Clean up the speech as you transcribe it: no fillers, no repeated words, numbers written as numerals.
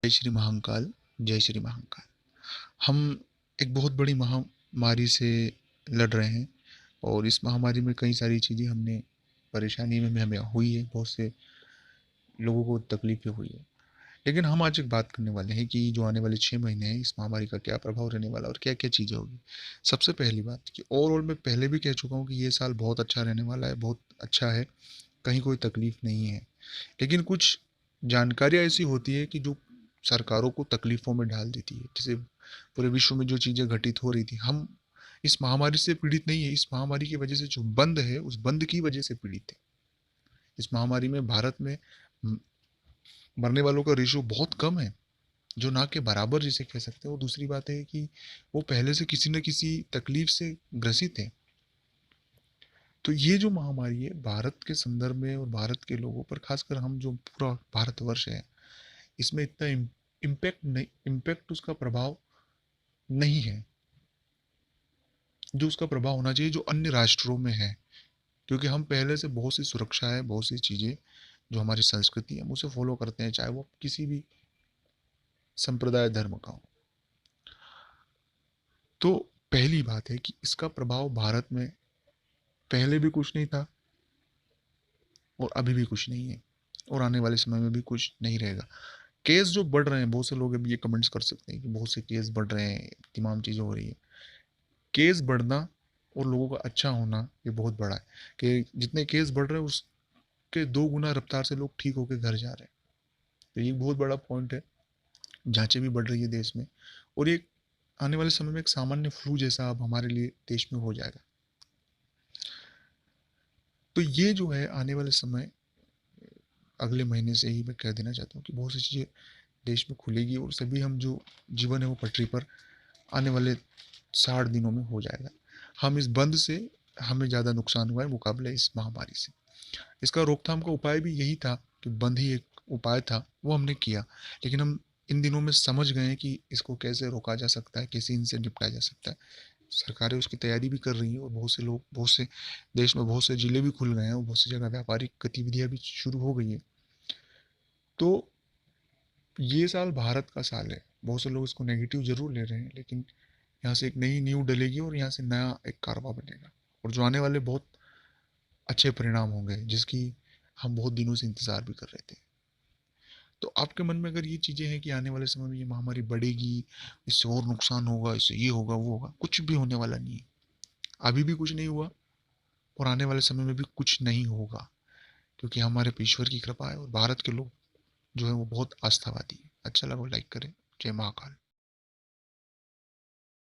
जय श्री महाकाल, जय श्री महाकाल। हम एक बहुत बड़ी महामारी से लड़ रहे हैं और इस महामारी में कई सारी चीज़ें हमने परेशानी में हमें हुई है, बहुत से लोगों को तकलीफ़ें हुई है। लेकिन हम आज एक बात करने वाले हैं कि जो आने वाले 6 महीने हैं, इस महामारी का क्या प्रभाव रहने वाला है और क्या-क्या चीज़ें होगी। सबसे पहली बात कि ओवरऑल मैं पहले भी कह चुका हूँ कि ये साल बहुत अच्छा रहने वाला है, बहुत अच्छा है, कहीं कोई तकलीफ़ नहीं है। लेकिन कुछ जानकारियाँ ऐसी होती है कि जो सरकारों को तकलीफ़ों में डाल देती है। जैसे पूरे विश्व में जो चीज़ें घटित हो रही थी, हम इस महामारी से पीड़ित नहीं है, इस महामारी की वजह से जो बंद है, उस बंद की वजह से पीड़ित है। इस महामारी में भारत में म मरने वालों का रेशियो बहुत कम है, जो ना के बराबर जिसे कह सकते हैं। और दूसरी बात है कि वो पहले से किसी न किसी तकलीफ़ से ग्रसित हैं। तो ये जो महामारी है, भारत के संदर्भ में और भारत के लोगों पर, खासकर हम जो पूरा भारतवर्ष है, इसमें इतना इम्पैक्ट उसका प्रभाव नहीं है, जो उसका प्रभाव होना चाहिए जो अन्य राष्ट्रों में है। क्योंकि हम पहले से बहुत सी सुरक्षा है, बहुत सी चीज़ें जो हमारी संस्कृति है, हम उसे फॉलो करते हैं, चाहे वो किसी भी संप्रदाय धर्म का हो। तो पहली बात है कि इसका प्रभाव भारत में पहले भी कुछ नहीं था और अभी भी कुछ नहीं है और आने वाले समय में भी कुछ नहीं रहेगा। केस जो बढ़ रहे हैं, बहुत से लोग अभी ये कमेंट्स कर सकते हैं कि बहुत से केस बढ़ रहे हैं, तमाम चीज़ें हो रही है। केस बढ़ना और लोगों का अच्छा होना ये बहुत बड़ा है कि जितने केस बढ़ रहे हैं उसके 2 गुना रफ्तार से लोग ठीक होकर घर जा रहे हैं। तो ये बहुत बड़ा पॉइंट है। जांचें भी बढ़ रही है देश में और ये आने वाले समय में एक सामान्य फ्लू जैसा अब हमारे लिए देश में हो जाएगा। तो ये जो है आने वाले समय, अगले महीने से ही मैं कह देना चाहता हूँ कि बहुत सी चीज़ें देश में खुलेगी और सभी हम जो जीवन है वो पटरी पर आने वाले 60 दिनों में हो जाएगा। हम इस बंद से हमें ज़्यादा नुकसान हुआ है मुकाबले इस महामारी से। इसका रोकथाम का उपाय भी यही था कि बंद ही एक उपाय था, वो हमने किया। लेकिन हम इन दिनों में समझ गए हैं कि इसको कैसे रोका जा सकता है, कैसे इनसे निपटा जा सकता है। सरकारें उसकी तैयारी भी कर रही हैं और बहुत से लोग, बहुत से देश में बहुत से जिले भी खुल गए हैं और बहुत सी जगह व्यापारिक गतिविधियाँ भी शुरू हो गई हैं। तो ये साल भारत का साल है। बहुत से लोग इसको नेगेटिव ज़रूर ले रहे हैं, लेकिन यहाँ से एक नई नींव डलेगी और यहाँ से नया एक कारवां बनेगा और जो आने वाले बहुत अच्छे परिणाम होंगे, जिसकी हम बहुत दिनों से इंतज़ार भी कर रहे थे। तो आपके मन में अगर ये चीज़ें हैं कि आने वाले समय में ये महामारी बढ़ेगी, इससे और नुकसान होगा, इससे ये होगा, वो होगा, कुछ भी होने वाला नहीं है। अभी भी कुछ नहीं हुआ और आने वाले समय में भी कुछ नहीं होगा, क्योंकि हमारे पे ईश्वर की कृपा है और भारत के लोग जो है वो बहुत आस्थावादी है। अच्छा लगा लाइक करें। जय महाकाल।